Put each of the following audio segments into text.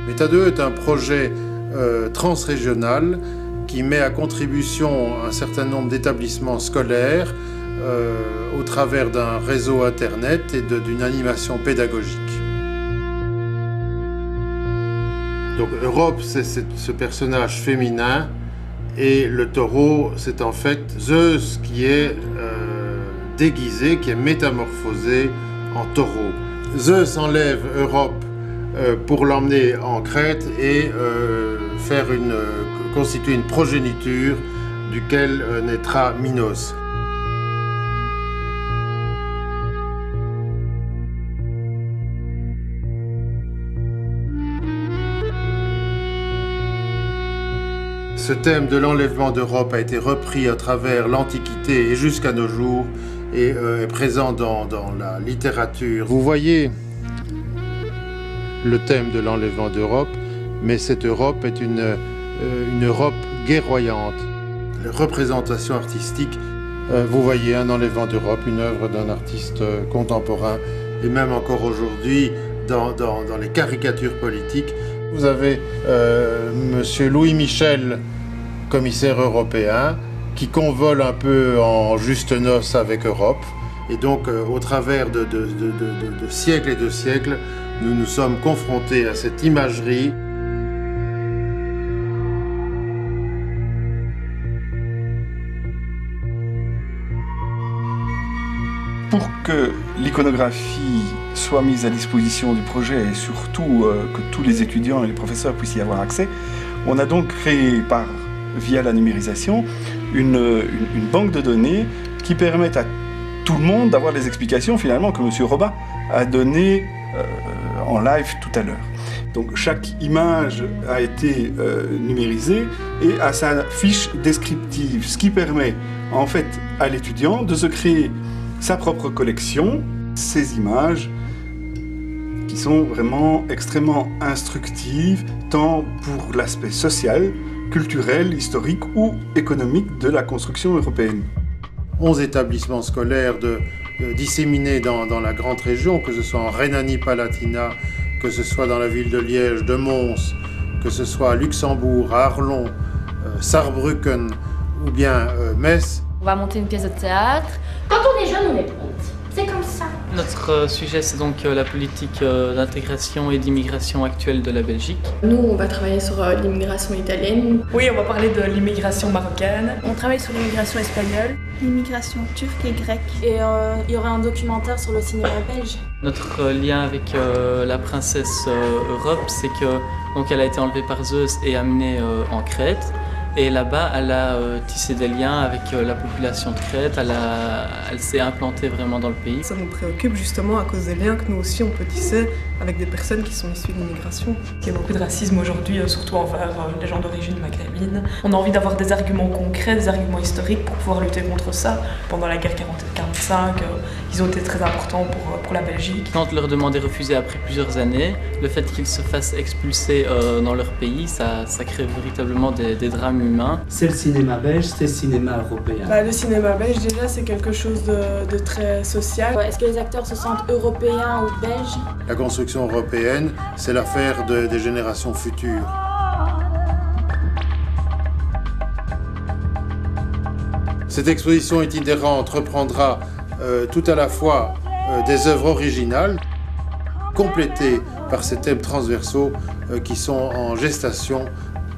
Méta2 est un projet transrégional qui met à contribution un certain nombre d'établissements scolaires au travers d'un réseau Internet et d'une animation pédagogique. Donc Europe, c'est ce personnage féminin, et le taureau, c'est en fait Zeus qui est déguisé, qui est métamorphosé en taureau. Zeus enlève Europe pour l'emmener en Crète et constituer une progéniture duquel naîtra Minos. Ce thème de l'enlèvement d'Europe a été repris à travers l'Antiquité et jusqu'à nos jours et est présent dans la littérature. Vous voyez le thème de l'enlèvement d'Europe, mais cette Europe est une Europe guerroyante. La représentation artistique, vous voyez un enlèvement d'Europe, une œuvre d'un artiste contemporain, et même encore aujourd'hui dans les caricatures politiques. Vous avez Monsieur Louis Michel, commissaire européen, qui convole un peu en juste noces avec Europe. Et donc, au travers de siècles et de siècles, nous nous sommes confrontés à cette imagerie. Pour que l'iconographie soit mise à disposition du projet et surtout que tous les étudiants et les professeurs puissent y avoir accès, on a donc créé via la numérisation une banque de données qui permettent à tout le monde d'avoir les explications finalement que M. Robin a données en live tout à l'heure. Donc chaque image a été numérisée et a sa fiche descriptive, ce qui permet en fait à l'étudiant de se créer sa propre collection, ces images qui sont vraiment extrêmement instructives, tant pour l'aspect social, culturel, historique ou économique de la construction européenne. 11 établissements scolaires disséminés dans la grande région, que ce soit en Rhénanie-Palatinat, que ce soit dans la ville de Liège, de Mons, que ce soit à Luxembourg, à Arlon, Saarbrücken ou bien Metz. On va monter une pièce de théâtre. Quand on est jeune, on est petite. C'est comme ça. Notre sujet, c'est donc la politique d'intégration et d'immigration actuelle de la Belgique. Nous, on va travailler sur l'immigration italienne. Oui, on va parler de l'immigration marocaine. On travaille sur l'immigration espagnole, l'immigration turque et grecque. Et il y aura un documentaire sur le cinéma belge. Notre lien avec la princesse Europe, c'est que donc elle a été enlevée par Zeus et amenée en Crète. Et là-bas, elle a tissé des liens avec la population de Crète, elle s'est implantée vraiment dans le pays. Ça nous préoccupe justement à cause des liens que nous aussi on peut tisser avec des personnes qui sont issues de l'immigration. Il y a beaucoup de racisme aujourd'hui, surtout envers les gens d'origine maghrébine. On a envie d'avoir des arguments concrets, des arguments historiques pour pouvoir lutter contre ça. Pendant la guerre 40-45, ils ont été très importants pour la Belgique. Quand leur demande est refusée après plusieurs années, le fait qu'ils se fassent expulser dans leur pays, ça crée véritablement des drames humains. C'est le cinéma belge, c'est le cinéma européen. Le cinéma belge, déjà, c'est quelque chose de très social. Est-ce que les acteurs se sentent européens ou belges? La construction européenne, c'est l'affaire des générations futures. Cette exposition itinérante reprendra tout à la fois des œuvres originales, complétées par ces thèmes transversaux qui sont en gestation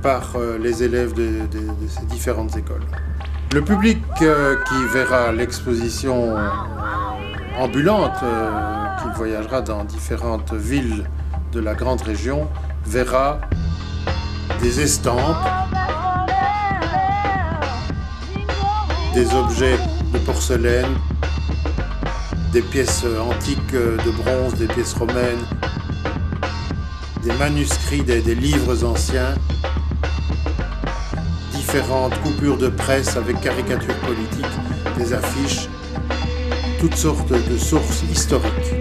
par les élèves de ces différentes écoles. Le public qui verra l'exposition ambulante, qui voyagera dans différentes villes de la grande région, verra des estampes, des objets de porcelaine, des pièces antiques de bronze, des pièces romaines, des manuscrits, des livres anciens, différentes coupures de presse avec caricatures politiques, des affiches, toutes sortes de sources historiques.